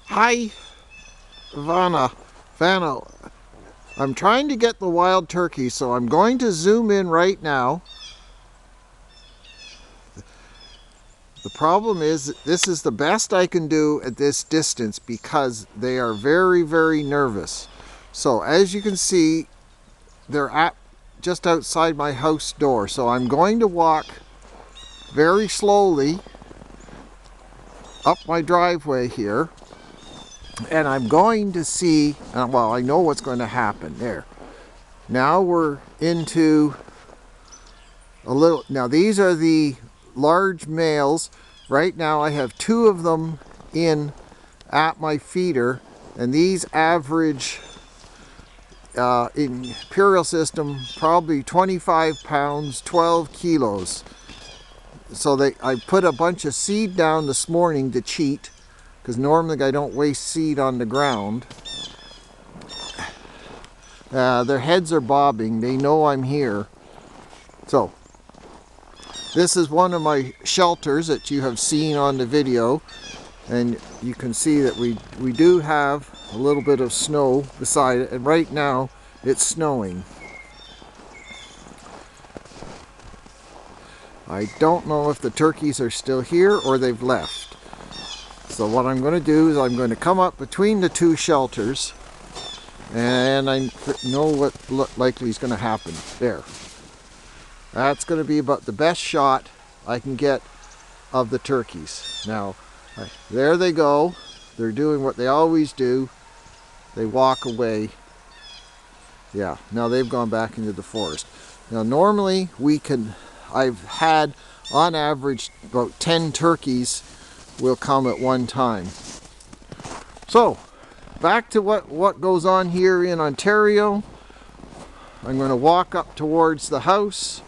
Hi, Vaino. I'm trying to get the wild turkey, so I'm going to zoom in right now. The problem is this is the best I can do at this distance because they are very, very nervous. So as you can see, they're just outside my house door. So I'm going to walk very slowly up my driveway here. And I'm going to see, well, I know what's going to happen there. Now we're into a little, now these are the large males. Right now I have two of them in at my feeder, and these average in imperial system probably 25 pounds, 12 kilos. So I put a bunch of seed down this morning to cheat, because normally I don't waste seed on the ground. Their heads are bobbing. They know I'm here. So this is one of my shelters that you have seen on the video, and you can see that we do have a little bit of snow beside it, and right now it's snowing. I don't know if the turkeys are still here or they've left. So what I'm going to do is I'm going to come up between the two shelters, and I know what likely is going to happen. There. That's going to be about the best shot I can get of the turkeys. Now, there they go. They're doing what they always do. They walk away. Yeah, now they've gone back into the forest. Now normally I've had on average about 10 turkeys will come at one time. So back to what goes on here in Ontario. I'm going to walk up towards the house.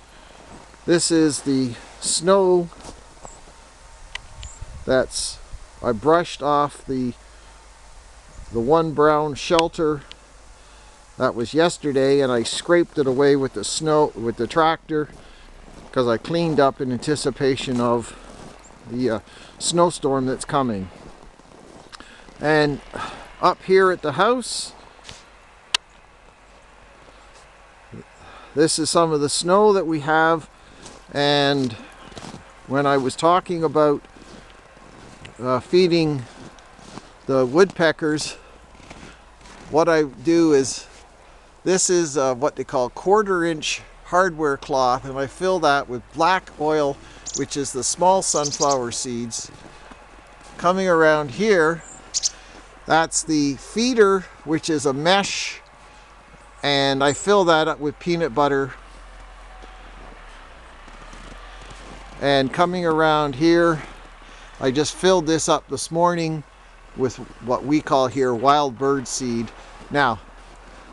This is the snow I brushed off the one brown shelter that was yesterday, and I scraped it away with the snow with the tractor because I cleaned up in anticipation of the snowstorm that's coming. And up here at the house, this is some of the snow that we have. And when I was talking about feeding the woodpeckers, what I do is, this is what they call 1/4-inch hardware cloth, and I fill that with black oil, which is the small sunflower seeds. Coming around here, that's the feeder, which is a mesh, and I fill that up with peanut butter. And coming around here, I just filled this up this morning with what we call here wild bird seed. Now,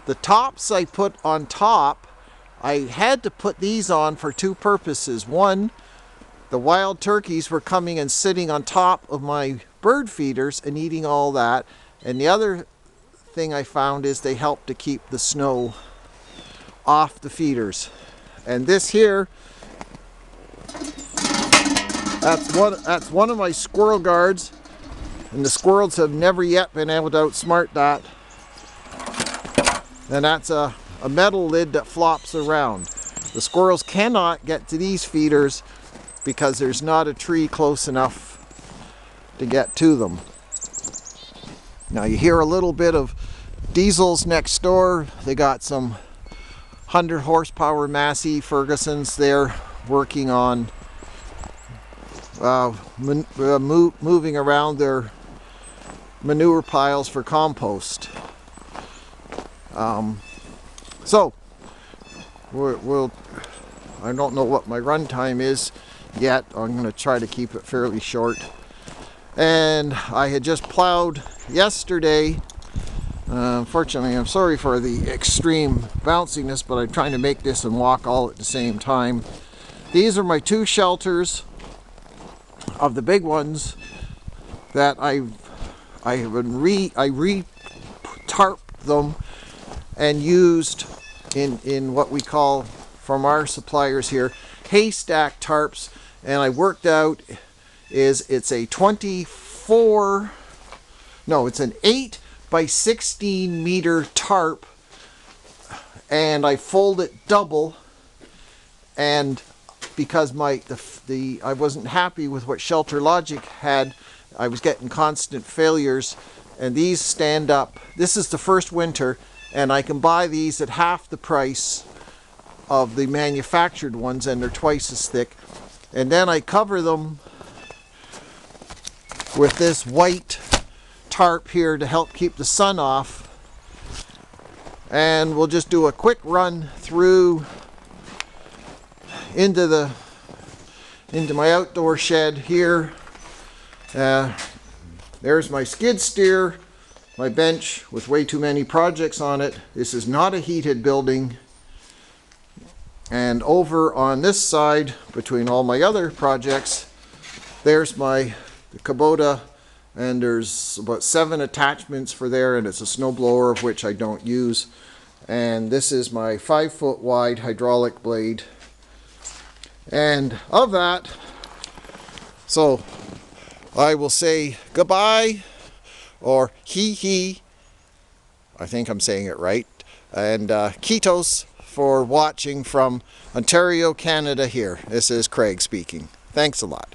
the tops I put on top, I had to put these on for two purposes. One, the wild turkeys were coming and sitting on top of my bird feeders and eating all that. And the other thing I found is they help to keep the snow off the feeders. And this here, that's one of my squirrel guards, and the squirrels have never yet been able to outsmart that. And that's a metal lid that flops around. The squirrels cannot get to these feeders because there's not a tree close enough to get to them. Now you hear a little bit of diesels next door. They got some 100 horsepower Massey Fergusons there working on moving around their manure piles for compost. So I don't know what my run time is yet. I'm going to try to keep it fairly short. And I had just plowed yesterday. Unfortunately, I'm sorry for the extreme bounciness, but I'm trying to make this and walk all at the same time. These are my two shelters of the big ones that I re-tarped them and used in what we call, from our suppliers here, haystack tarps. And I worked out it's a 24 no, it's an 8 by 16 meter tarp, and I fold it double, and because I wasn't happy with what Shelter Logic had, I was getting constant failures, and these stand up. This is the first winter, and I can buy these at half the price of the manufactured ones, and they're twice as thick. And then I cover them with this white tarp here to help keep the sun off. And we'll just do a quick run through into my outdoor shed here. There's my skid steer, my bench with way too many projects on it. This is not a heated building. And over on this side, between all my other projects, there's the Kubota, and there's about 7 attachments for there, and it's a snowblower, of which I don't use. And this is my 5-foot wide hydraulic blade. And of that, so I will say goodbye, or hee, I think I'm saying it right, and Kitos for watching from Ontario, Canada here. This is Craig speaking. Thanks a lot.